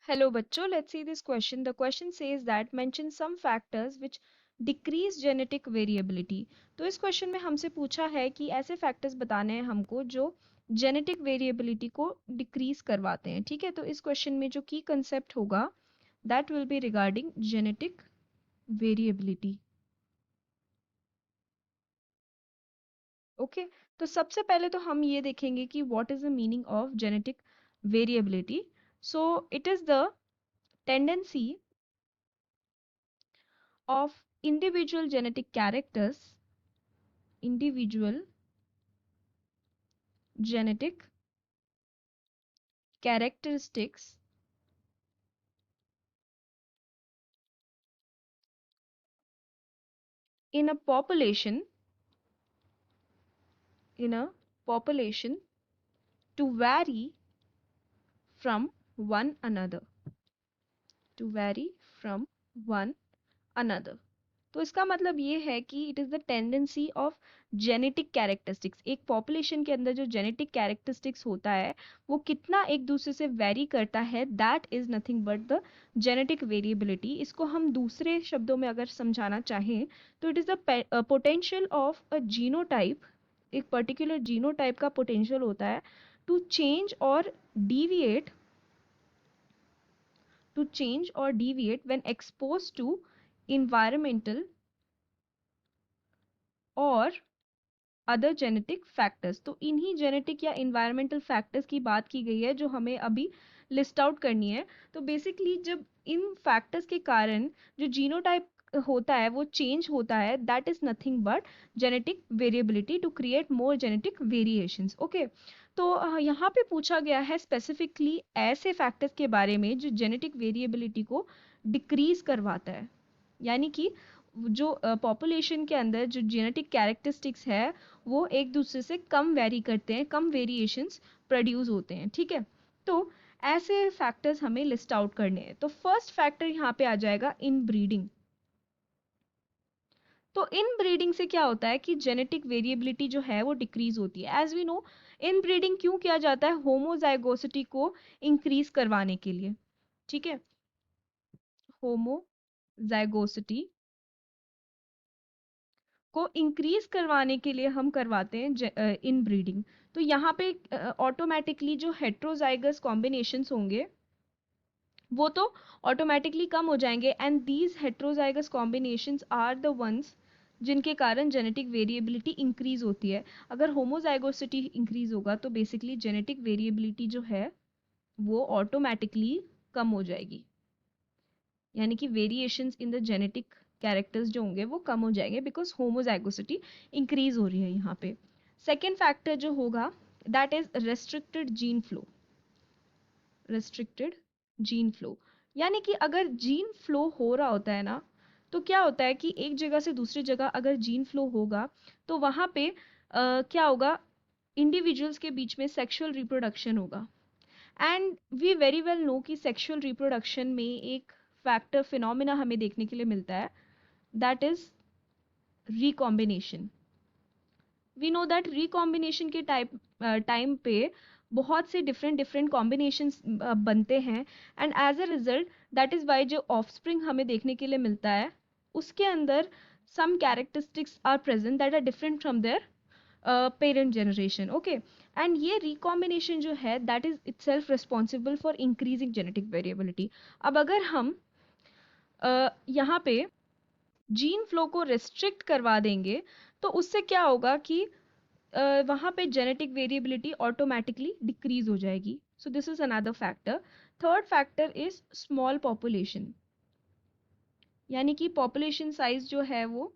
Hello बच्चों, let's see this question. The question says that mention some factors which decrease genetic variability. तो इस question में हमसे पूछा है कि ऐसे फैक्टर्स बताने हैं हमको जो जेनेटिक वेरिएबिलिटी को डिक्रीज करवाते हैं. ठीक है, तो इस क्वेश्चन में जो की कंसेप्ट होगा that will be regarding genetic variability. Okay, तो सबसे पहले तो हम ये देखेंगे कि what is the meaning of genetic variability. So it is the tendency of individual genetic characteristics in a population to vary from one another. तो इसका मतलब ये है कि it is the tendency of genetic characteristics. एक population के अंदर जो जेनेटिक कैरेक्टरिस्टिक्स होता है वो कितना एक दूसरे से वेरी करता है, that is nothing but the genetic variability. इसको हम दूसरे शब्दों में अगर समझाना चाहें तो it is the potential of a genotype. एक पर्टिकुलर जीनोटाइप का पोटेंशियल होता है टू चेंज और deviate when exposed to environmental और अदर जेनेटिक फैक्टर्स. तो इन्हीं जेनेटिक या इन्वायरमेंटल फैक्टर्स की बात की गई है जो हमें अभी लिस्ट आउट करनी है. तो बेसिकली जब इन फैक्टर्स के कारण जो जीनोटाइप होता है वो चेंज होता है, that is nothing but genetic variability to create more genetic variations. Okay, तो यहाँ पे पूछा गया है स्पेसिफिकली ऐसे फैक्टर्स के बारे में जो जेनेटिक वेरिएबिलिटी को डिक्रीज करवाता है. यानी कि जो पॉपुलेशन के अंदर जो जेनेटिक कैरेक्टरिस्टिक्स है वो एक दूसरे से कम वेरी करते हैं, कम वेरिएशंस प्रोड्यूस होते हैं. ठीक है, तो ऐसे फैक्टर्स हमें लिस्ट आउट करने हैं. तो फर्स्ट फैक्टर यहाँ पे आ जाएगा इन ब्रीडिंग. तो इन ब्रीडिंग से क्या होता है कि जेनेटिक वेरिएबिलिटी जो है वो डिक्रीज होती है. As we know, inbreeding क्यों किया जाता है? होमोजाइगोसिटी को इंक्रीज करवाने के लिए. ठीक है, होमोजाइगोसिटी को इंक्रीज करवाने के लिए हम करवाते हैं इन ब्रीडिंग. तो यहाँ पे ऑटोमेटिकली जो हेट्रोजाइगस कॉम्बिनेशंस होंगे वो तो ऑटोमेटिकली कम हो जाएंगे. And these heterozygous combinations are the ones जिनके कारण जेनेटिक वेरिएबिलिटी इंक्रीज होती है. अगर होमोजाइगोसिटी इंक्रीज होगा तो बेसिकली जेनेटिक वेरिएबिलिटी जो है वो ऑटोमेटिकली कम हो जाएगी. यानी कि variations in the genetic characters जो होंगे वो कम हो जाएंगे बिकॉज होमोजाइगोसिटी इंक्रीज हो रही है यहाँ पे. सेकेंड फैक्टर जो होगा that is restricted gene flow. यानी कि अगर जीन फ्लो हो रहा होता है ना तो क्या होता है कि एक जगह से दूसरी जगह अगर जीन फ्लो होगा तो वहाँ पे क्या होगा, इंडिविजुअल्स के बीच में सेक्सुअल रिप्रोडक्शन होगा. And we very well know कि सेक्सुअल रिप्रोडक्शन में एक फैक्टर फिनोमिना हमें देखने के लिए मिलता है that is recombination. We know that recombination के टाइम पे बहुत से डिफरेंट डिफरेंट कॉम्बिनेशंस बनते हैं. And as a result that is why जो ऑफस्प्रिंग हमें देखने के लिए मिलता है उसके अंदर some characteristics are present that are different from their parent generation. Okay, and ये recombination जो है that is itself responsible for increasing genetic variability. अब अगर हम यहाँ पे जीन फ्लो को रिस्ट्रिक्ट करवा देंगे तो उससे क्या होगा कि वहाँ पे जेनेटिक वेरिएबिलिटी ऑटोमेटिकली डिक्रीज हो जाएगी. So this is another factor. Third factor is small population. यानी कि पॉपुलेशन साइज जो है वो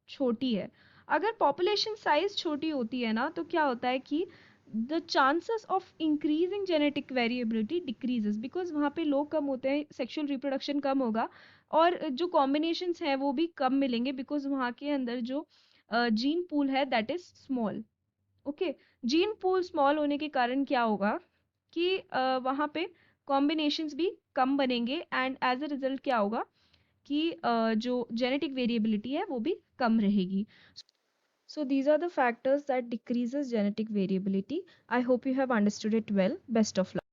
छोटी है. अगर पॉपुलेशन साइज छोटी होती है ना तो क्या होता है कि the chances of increasing genetic variability decreases because वहाँ पे लोग कम होते हैं, सेक्सुअल रिप्रोडक्शन कम होगा और जो कॉम्बिनेशंस हैं वो भी कम मिलेंगे बिकॉज वहाँ के अंदर जो जीन पूल है that is small. Okay, gene pool small होने के कारण क्या होगा कि वहाँ पे कॉम्बिनेशंस भी कम बनेंगे एंड एज अ रिजल्ट क्या होगा कि जो जेनेटिक वेरिएबिलिटी है वो भी कम रहेगी. So these are the factors that decreases genetic variability. I hope you have understood it well. Best of luck.